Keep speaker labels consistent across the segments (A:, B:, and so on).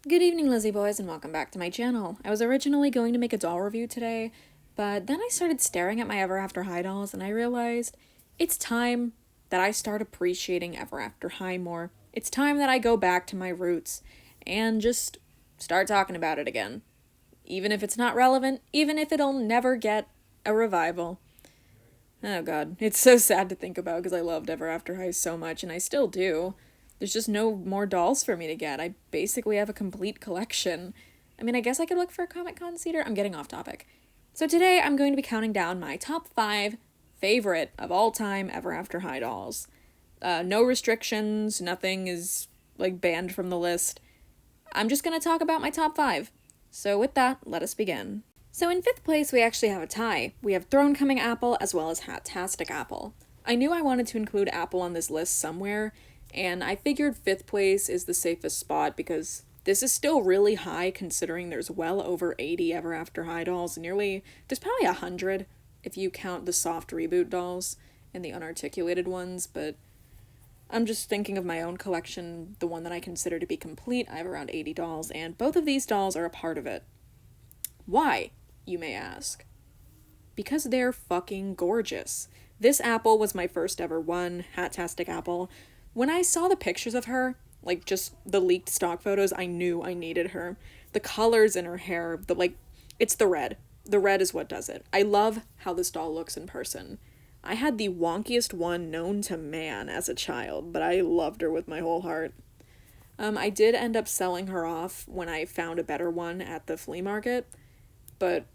A: Good evening, Lizzie boys, and welcome back to my channel. I was originally going to make a doll review today, but then I started staring at my Ever After High dolls, and I realized it's time that I start appreciating Ever After High more. It's time that I go back to my roots and just start talking about it again. Even if it's not relevant, even if it'll never get a revival. Oh god, it's so sad to think about because I loved Ever After High so much, and I still do. There's just no more dolls for me to get. I basically have a complete collection. I mean, I guess I could look for a Comic-Con cedar. I'm getting off topic. So today I'm going to be counting down my top 5 favorite of all time Ever After High dolls. No restrictions, nothing is like banned from the list. I'm just going to talk about my top 5. So with that, let us begin. So in 5th place, we actually have a tie. We have Throne Coming Apple as well as Hat-tastic Apple. I knew I wanted to include Apple on this list somewhere, and I figured 5th place is the safest spot because this is still really high considering there's well over 80 Ever After High dolls. There's probably 100 if you count the soft reboot dolls and the unarticulated ones, but I'm just thinking of my own collection, the one that I consider to be complete. I have around 80 dolls, and both of these dolls are a part of it. Why, you may ask? Because they're fucking gorgeous. This apple was my first ever one, Hat-tastic Apple. When I saw the pictures of her, like just the leaked stock photos, I knew I needed her. The colors in her hair, it's the red. The red is what does it. I love how this doll looks in person. I had the wonkiest one known to man as a child, but I loved her with my whole heart. I did end up selling her off when I found a better one at the flea market, but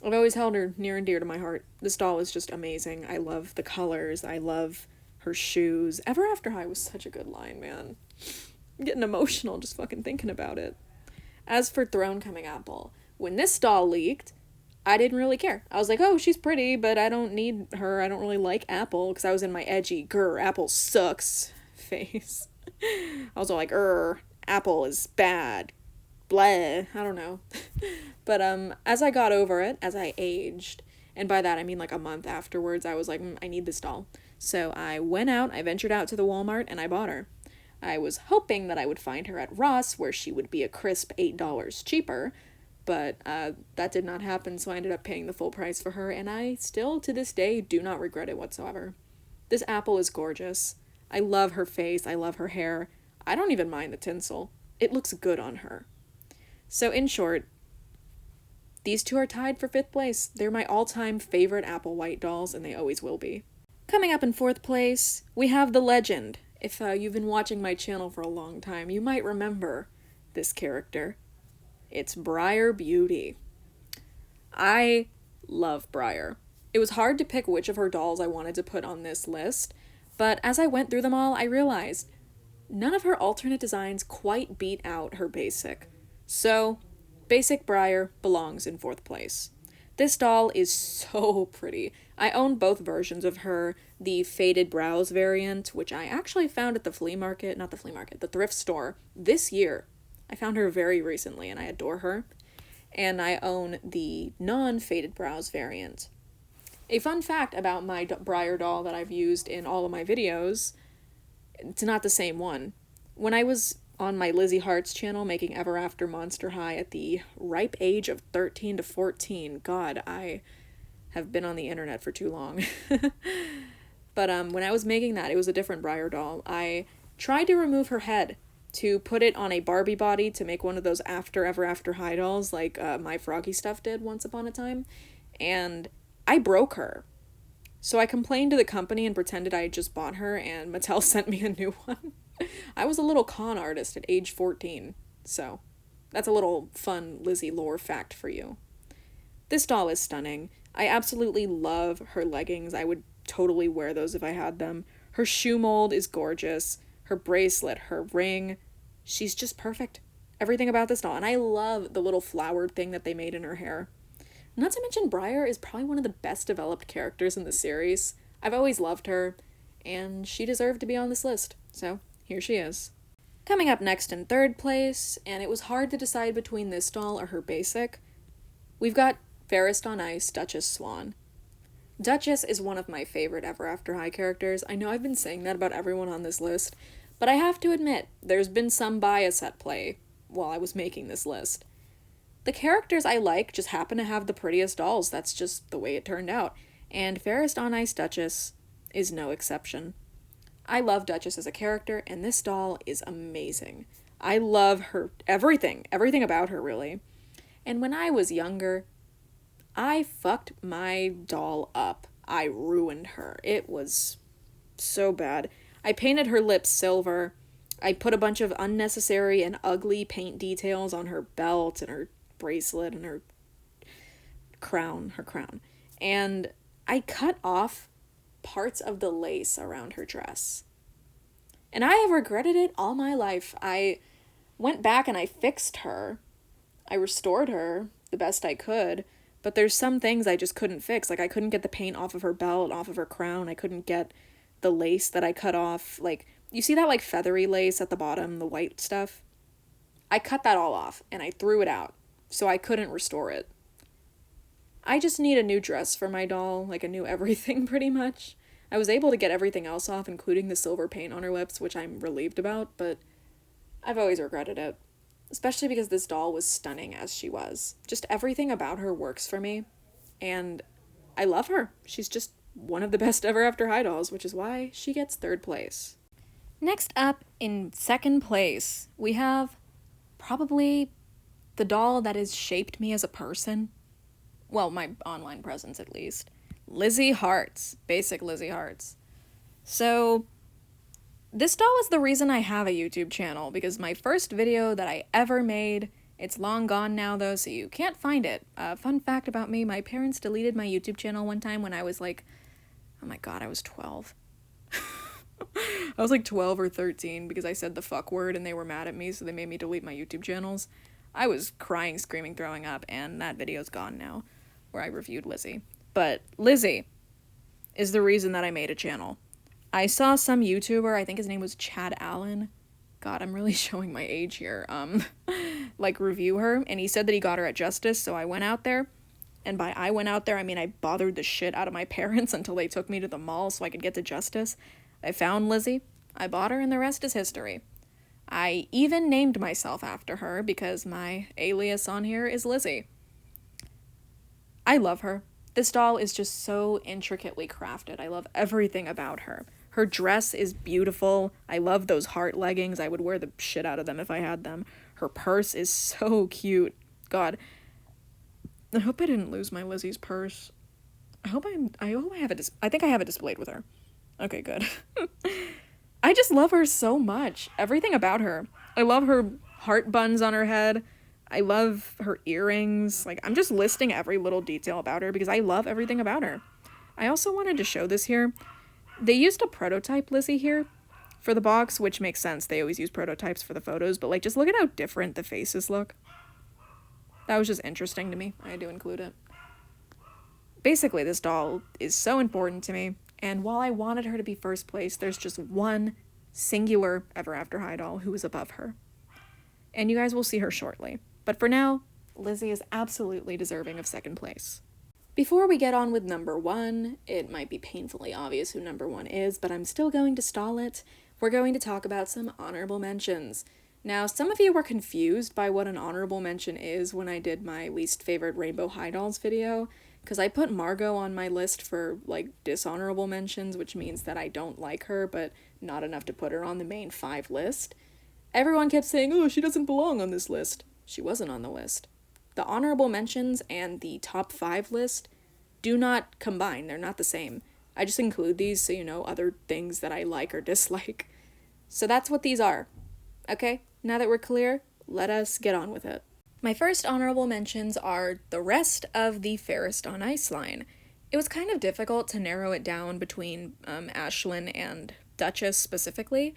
A: I've always held her near and dear to my heart. This doll is just amazing. I love the colors. I love her shoes. Ever After High was such a good line, man. I'm getting emotional just fucking thinking about it. As for Throne Coming Apple, when this doll leaked, I didn't really care. I was like, oh, she's pretty, but I don't need her. I don't really like Apple, because I was in my edgy, grr, Apple sucks phase. I was all like, Apple is bad. Bleh. I don't know. But as I got over it, as I aged, and by that I mean like a month afterwards, I was like, I need this doll. So I ventured out to the Walmart, and I bought her. I was hoping that I would find her at Ross, where she would be a crisp $8 cheaper, but that did not happen, so I ended up paying the full price for her, and I still, to this day, do not regret it whatsoever. This apple is gorgeous. I love her face, I love her hair. I don't even mind the tinsel. It looks good on her. So in short, these two are tied for 5th place. They're my all-time favorite apple white dolls, and they always will be. Coming up in 4th place, we have the legend. If you've been watching my channel for a long time, you might remember this character. It's Briar Beauty. I love Briar. It was hard to pick which of her dolls I wanted to put on this list, but as I went through them all, I realized none of her alternate designs quite beat out her basic. So, basic Briar belongs in 4th place. This doll is so pretty. I own both versions of her, the faded brows variant, which I actually found at the the thrift store this year. I found her very recently and I adore her. And I own the non-faded brows variant. A fun fact about my Briar doll that I've used in all of my videos, it's not the same one. When I was on my Lizzie Hearts channel making Ever After Monster High at the ripe age of 13 to 14. God, I have been on the internet for too long. But when I was making that, it was a different Briar doll. I tried to remove her head to put it on a Barbie body to make one of those Ever After High dolls like My Froggy Stuff did once upon a time, and I broke her. So I complained to the company and pretended I had just bought her, and Mattel sent me a new one. I was a little con artist at age 14, so that's a little fun Lizzie lore fact for you. This doll is stunning. I absolutely love her leggings. I would totally wear those if I had them. Her shoe mold is gorgeous. Her bracelet, her ring, she's just perfect. Everything about this doll, and I love the little flowered thing that they made in her hair. Not to mention, Briar is probably one of the best developed characters in the series. I've always loved her, and she deserved to be on this list, so here she is. Coming up next in 3rd place, and it was hard to decide between this doll or her basic, we've got Fairest on Ice, Duchess Swan. Duchess is one of my favorite Ever After High characters. I know I've been saying that about everyone on this list, but I have to admit, there's been some bias at play. while I was making this list. The characters I like just happen to have the prettiest dolls. That's just the way it turned out. And Fairest on Ice Duchess is no exception. I love Duchess as a character, and this doll is amazing. I love her, everything about her, really. And when I was younger, I fucked my doll up. I ruined her. It was so bad. I painted her lips silver. I put a bunch of unnecessary and ugly paint details on her belt and her bracelet and her crown. And I cut off parts of the lace around her dress. And I have regretted it all my life. I went back and I fixed her. I restored her the best I could, but there's some things I just couldn't fix. Like, I couldn't get the paint off of her belt, off of her crown. I couldn't get the lace that I cut off. Like, you see that, like, feathery lace at the bottom, the white stuff? I cut that all off, and I threw it out, so I couldn't restore it. I just need a new dress for my doll, like a new everything, pretty much. I was able to get everything else off, including the silver paint on her lips, which I'm relieved about, but I've always regretted it. Especially because this doll was stunning as she was. Just everything about her works for me, and I love her. She's just one of the best ever after high dolls, which is why she gets 3rd place. Next up, in 2nd place, we have probably the doll that has shaped me as a person. Well, my online presence at least. Lizzie Hearts. Basic Lizzie Hearts. So, this doll is the reason I have a YouTube channel, because my first video that I ever made, it's long gone now though, so you can't find it. Fun fact about me, my parents deleted my YouTube channel one time when I was like, oh my god, I was 12. I was like 12 or 13 because I said the fuck word and they were mad at me, so they made me delete my YouTube channels. I was crying, screaming, throwing up, and that video's gone now, where I reviewed Lizzie. But Lizzie is the reason that I made a channel. I saw some YouTuber, I think his name was Chad Allen. God, I'm really showing my age here. Like, review her, and he said that he got her at Justice, so I went out there. And by I went out there, I mean I bothered the shit out of my parents until they took me to the mall so I could get to Justice. I found Lizzie, I bought her, and the rest is history. I even named myself after her because my alias on here is Lizzie. I love her. This doll is just so intricately crafted. I love everything about her. Her dress is beautiful. I love those heart leggings. I would wear the shit out of them if I had them. Her purse is so cute. God, I hope I didn't lose my Lizzie's purse. I think I have it displayed with her. Okay, good. I just love her so much. Everything about her. I love her heart buns on her head. I love her earrings. Like, I'm just listing every little detail about her because I love everything about her. I also wanted to show this here. They used a prototype Lizzie here for the box, which makes sense. They always use prototypes for the photos, but like, just look at how different the faces look. That was just interesting to me. I had to include it. Basically, this doll is so important to me, and while I wanted her to be 1st place, there's just one singular Ever After High doll who is above her. And you guys will see her shortly. But for now, Lizzie is absolutely deserving of 2nd place. Before we get on with number 1, it might be painfully obvious who number 1 is, but I'm still going to stall it. We're going to talk about some honorable mentions. Now, some of you were confused by what an honorable mention is when I did my least favorite Rainbow High Dolls video, because I put Margot on my list for, like, dishonorable mentions, which means that I don't like her, but not enough to put her on the main 5 list. Everyone kept saying, oh, she doesn't belong on this list. She wasn't on the list. The honorable mentions and the top 5 list do not combine. They're not the same. I just include these so you know other things that I like or dislike. So that's what these are. Okay, now that we're clear, let us get on with it. My first honorable mentions are the rest of the Fairest on Ice line. It was kind of difficult to narrow it down between Ashlyn and Duchess specifically.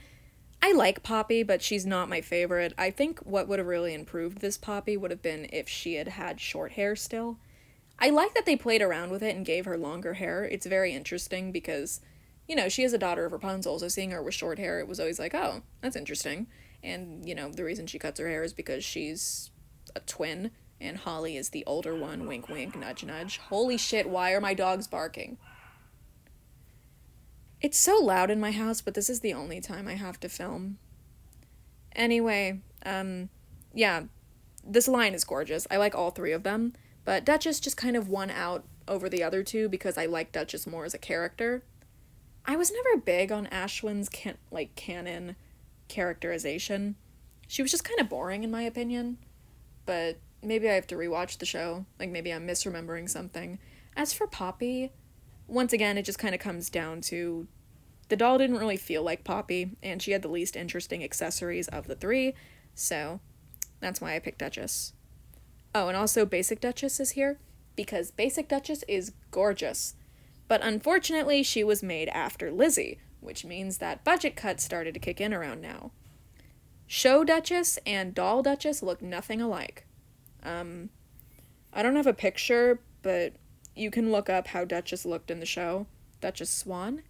A: I like Poppy, but she's not my favorite. I think what would have really improved this Poppy would have been if she had had short hair still. I like that they played around with it and gave her longer hair. It's very interesting because, you know, she is a daughter of Rapunzel, so seeing her with short hair, it was always like, oh, that's interesting. And, you know, the reason she cuts her hair is because she's a twin, and Holly is the older one, wink wink, nudge nudge. Holy shit, why are my dogs barking? It's so loud in my house, but this is the only time I have to film. Anyway, yeah, this line is gorgeous. I like all three of them, but Duchess just kind of won out over the other two because I like Duchess more as a character. I was never big on Ashwin's canon characterization. She was just kind of boring in my opinion, but maybe I have to rewatch the show. Like maybe I'm misremembering something. As for Poppy, once again it just kind of comes down to the doll didn't really feel like Poppy, and she had the least interesting accessories of the three, so that's why I picked Duchess. Oh, and also Basic Duchess is here, because Basic Duchess is gorgeous. But unfortunately, she was made after Lizzie, which means that budget cuts started to kick in around now. Show Duchess and Doll Duchess look nothing alike. I don't have a picture, but you can look up how Duchess looked in the show. Duchess Swan.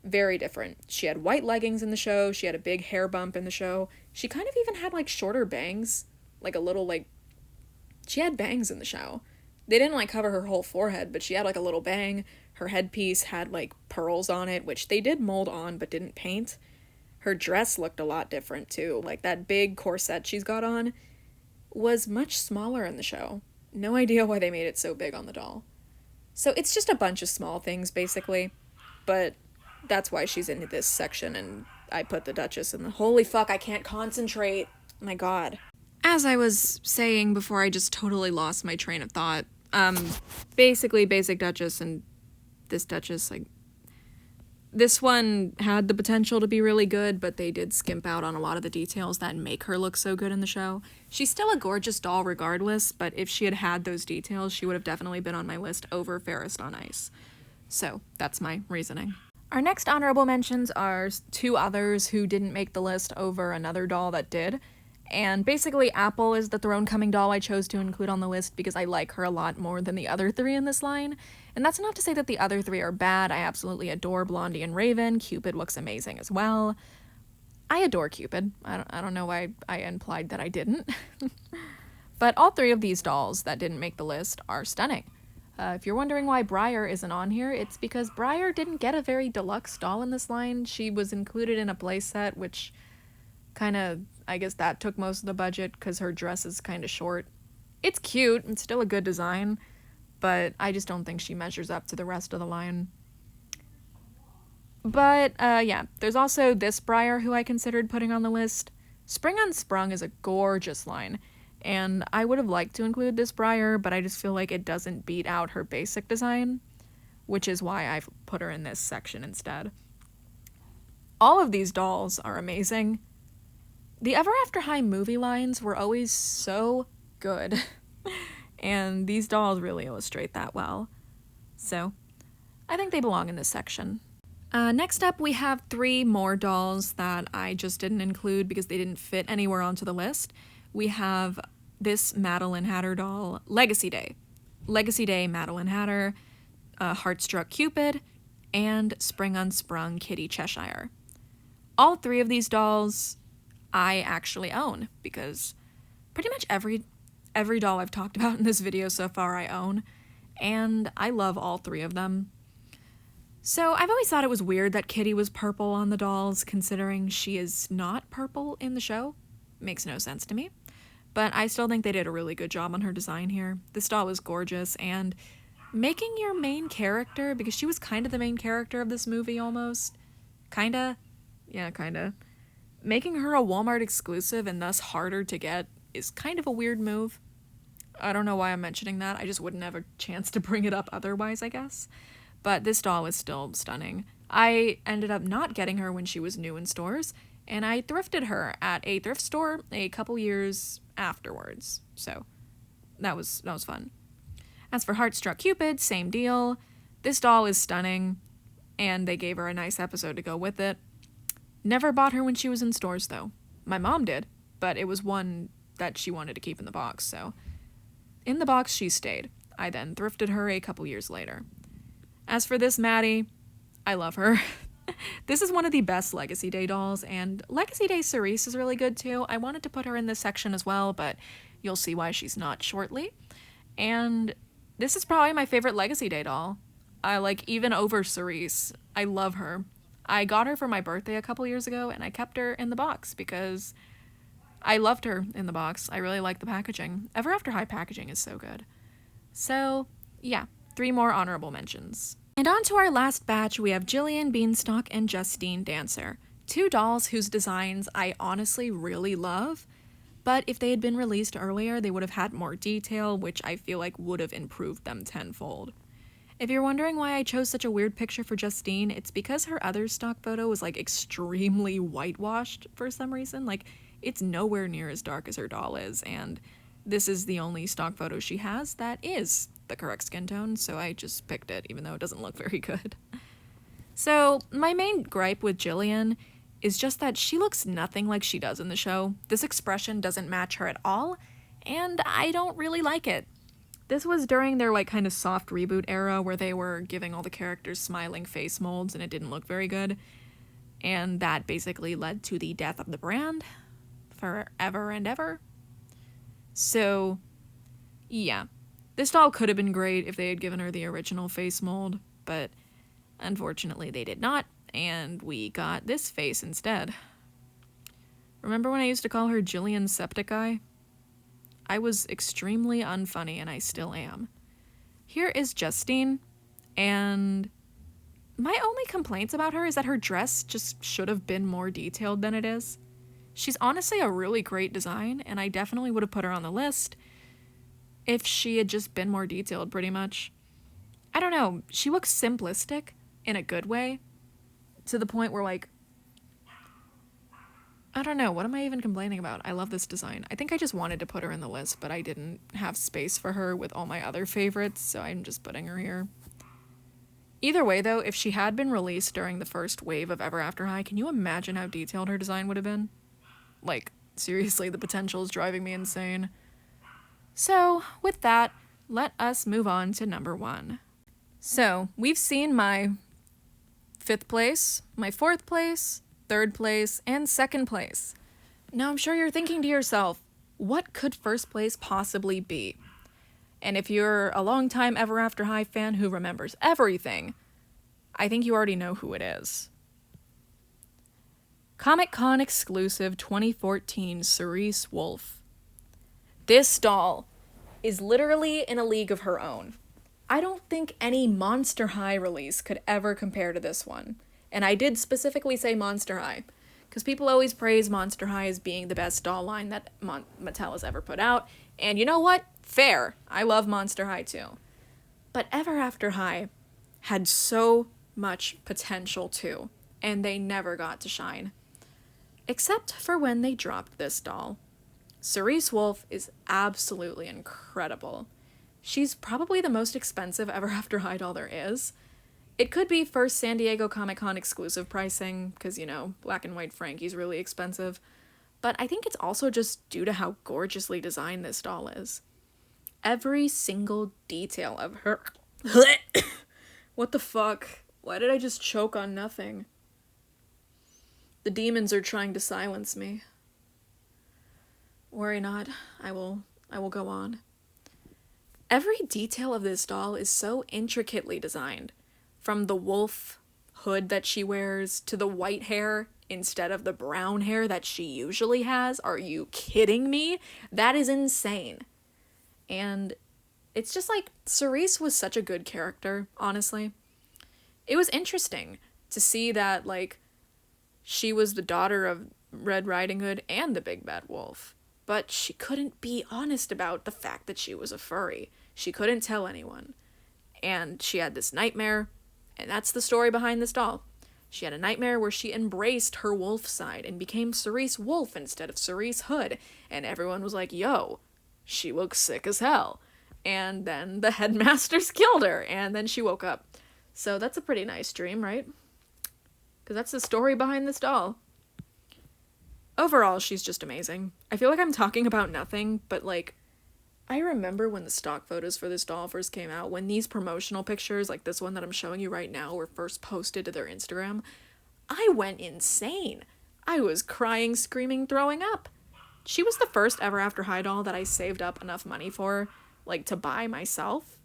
A: Very different. She had white leggings in the show, she had a big hair bump in the show. She kind of even had, like, shorter bangs. Like, a little, like... She had bangs in the show. They didn't, like, cover her whole forehead, but she had, like, a little bang. Her headpiece had, like, pearls on it, which they did mold on but didn't paint. Her dress looked a lot different, too. Like, that big corset she's got on was much smaller in the show. No idea why they made it so big on the doll. So it's just a bunch of small things, basically. But that's why she's in this section, and I put the Duchess in the... Holy fuck, I can't concentrate. My god. As I was saying before, I just totally lost my train of thought. Basically, Basic Duchess and this Duchess, like... This one had the potential to be really good, but they did skimp out on a lot of the details that make her look so good in the show. She's still a gorgeous doll regardless, but if she had had those details, she would have definitely been on my list over Fairest on Ice. So, that's my reasoning. Our next honorable mentions are two others who didn't make the list over another doll that did. And basically, Apple is the throne-coming doll I chose to include on the list because I like her a lot more than the other three in this line. And that's not to say that the other three are bad. I absolutely adore Blondie and Raven. Cupid looks amazing as well. I adore Cupid. I don't know why I implied that I didn't. But all three of these dolls that didn't make the list are stunning. If you're wondering why Briar isn't on here, it's because Briar didn't get a very deluxe doll in this line. She was included in a playset, which kind of, I guess that took most of the budget because her dress is kind of short. It's cute, it's still a good design, but I just don't think she measures up to the rest of the line. But, yeah, there's also this Briar who I considered putting on the list. Spring Unsprung is a gorgeous line, and I would have liked to include this Briar, but I just feel like it doesn't beat out her basic design, which is why I've put her in this section instead. All of these dolls are amazing. The Ever After High movie lines were always so good, and these dolls really illustrate that well. So, I think they belong in this section. Next up, we have three more dolls that I just didn't include because they didn't fit anywhere onto the list. We have this Madeline Hatter doll, Legacy Day. Legacy Day Madeline Hatter, Heartstruck Cupid, and Spring Unsprung Kitty Cheshire. All three of these dolls I actually own because pretty much every doll I've talked about in this video so far I own, and I love all three of them. So I've always thought it was weird that Kitty was purple on the dolls, considering she is not purple in the show. Makes no sense to me. But I still think they did a really good job on her design here. This doll is gorgeous, and making your main character, because she was kind of the main character of this movie almost. Kinda. Yeah, kinda. Making her a Walmart exclusive and thus harder to get is kind of a weird move. I don't know why I'm mentioning that. I just wouldn't have a chance to bring it up otherwise, I guess. But this doll is still stunning. I ended up not getting her when she was new in stores, and I thrifted her at a thrift store a couple years afterwards. So that was fun. As for Heartstruck Cupid, same deal. This doll is stunning, and they gave her a nice episode to go with it. Never bought her when she was in stores, though. My mom did, but it was one that she wanted to keep in the box, so in the box she stayed. I then thrifted her a couple years later. As for this Maddie, I love her. This is one of the best Legacy Day dolls, and Legacy Day Cerise is really good too. I wanted to put her in this section as well, but you'll see why she's not shortly. And this is probably my favorite Legacy Day doll. I like even over Cerise. I love her. I got her for my birthday a couple years ago, and I kept her in the box because I loved her in the box. I really like the packaging. Ever After High packaging is so good. So, yeah, 3 more honorable mentions. And on to our last batch, we have Jillian Beanstalk and Justine Dancer. 2 dolls whose designs I honestly really love, but if they had been released earlier, they would have had more detail, which I feel like would have improved them tenfold. If you're wondering why I chose such a weird picture for Justine, it's because her other stock photo was like extremely whitewashed for some reason. Like, it's nowhere near as dark as her doll is, and this is the only stock photo she has that is the correct skin tone, so I just picked it, even though it doesn't look very good. So, my main gripe with Jillian is just that she looks nothing like she does in the show. This expression doesn't match her at all, and I don't really like it. This was during their, like, kind of soft reboot era where they were giving all the characters smiling face molds and it didn't look very good. And that basically led to the death of the brand forever and ever. So, yeah. This doll could have been great if they had given her the original face mold, but unfortunately they did not, and we got this face instead. Remember when I used to call her Jillian Septic Eye? I was extremely unfunny, and I still am. Here is Justine, and my only complaints about her is that her dress just should have been more detailed than it is. She's honestly a really great design, and I definitely would have put her on the list if she had just been more detailed, pretty much. I don't know, she looks simplistic in a good way, to the point where, like, I don't know, what am I even complaining about? I love this design. I think I just wanted to put her in the list, but I didn't have space for her with all my other favorites, so I'm just putting her here. Either way, though, if she had been released during the first wave of Ever After High, can you imagine how detailed her design would have been? Like, seriously, the potential is driving me insane. So, with that, let us move on to number 1. So, we've seen my 5th place, my 4th place, 3rd place, and 2nd place. Now I'm sure you're thinking to yourself, what could 1st place possibly be? And if you're a longtime Ever After High fan who remembers everything, I think you already know who it is. Comic-Con exclusive 2014 Cerise Wolf. This doll is literally in a league of her own. I don't think any Monster High release could ever compare to this one. And I did specifically say Monster High, because people always praise Monster High as being the best doll line that Mattel has ever put out. And you know what? Fair. I love Monster High too. But Ever After High had so much potential too, and they never got to shine. Except for when they dropped this doll. Cerise Wolf is absolutely incredible. She's probably the most expensive Ever After High doll there is. It could be first San Diego Comic-Con exclusive pricing, because, you know, black and white Frankie's really expensive. But I think it's also just due to how gorgeously designed this doll is. Every single detail of her... What the fuck? Why did I just choke on nothing? The demons are trying to silence me. Worry not, I will go on. Every detail of this doll is so intricately designed. From the wolf hood that she wears to the white hair instead of the brown hair that she usually has. Are you kidding me? That is insane. And it's just like, Cerise was such a good character, honestly. It was interesting to see that, like, she was the daughter of Red Riding Hood and the Big Bad Wolf. But she couldn't be honest about the fact that she was a furry. She couldn't tell anyone. And she had this nightmare. And that's the story behind this doll. She had a nightmare where she embraced her wolf side and became Cerise Wolf instead of Cerise Hood. And everyone was like, yo, she looks sick as hell. And then the headmasters killed her. And then she woke up. So that's a pretty nice dream, right? Because that's the story behind this doll. Overall, she's just amazing. I feel like I'm talking about nothing, but, like, I remember when the stock photos for this doll first came out, when these promotional pictures, like this one that I'm showing you right now, were first posted to their Instagram, I went insane. I was crying, screaming, throwing up. She was the first Ever After High doll that I saved up enough money for, like, to buy myself.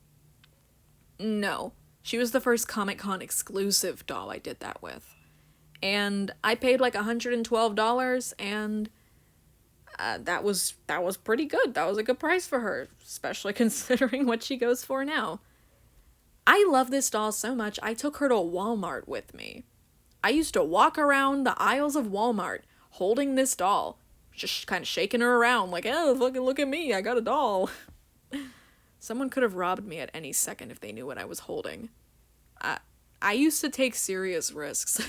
A: No. She was the first Comic-Con exclusive doll I did that with. And I paid like $112, and that was pretty good. That was a good price for her, especially considering what she goes for now. I love this doll so much, I took her to Walmart with me. I used to walk around the aisles of Walmart holding this doll, just kind of shaking her around like, oh, fucking look at me, I got a doll. Someone could have robbed me at any second if they knew what I was holding. I used to take serious risks.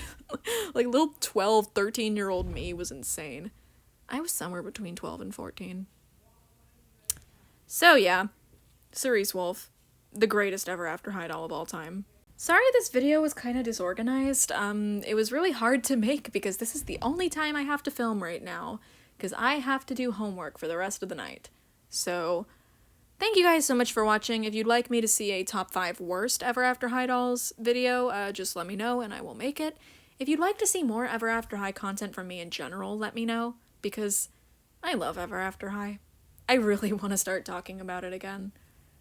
A: Like, little 12, 13-year-old me was insane. I was somewhere between 12 and 14. So yeah, Cerise Wolf, the greatest ever after high doll of all time. Sorry this video was kind of disorganized. It was really hard to make because this is the only time I have to film right now, because I have to do homework for the rest of the night. So, thank you guys so much for watching. If you'd like me to see a top 5 worst ever after high dolls video, just let me know and I will make it. If you'd like to see more ever after high content from me in general, let me know, because I love ever after high. I really want to start talking about it again.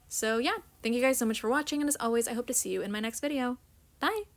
A: So yeah, thank you guys so much for watching, and as always, I hope to see you in my next video. Bye!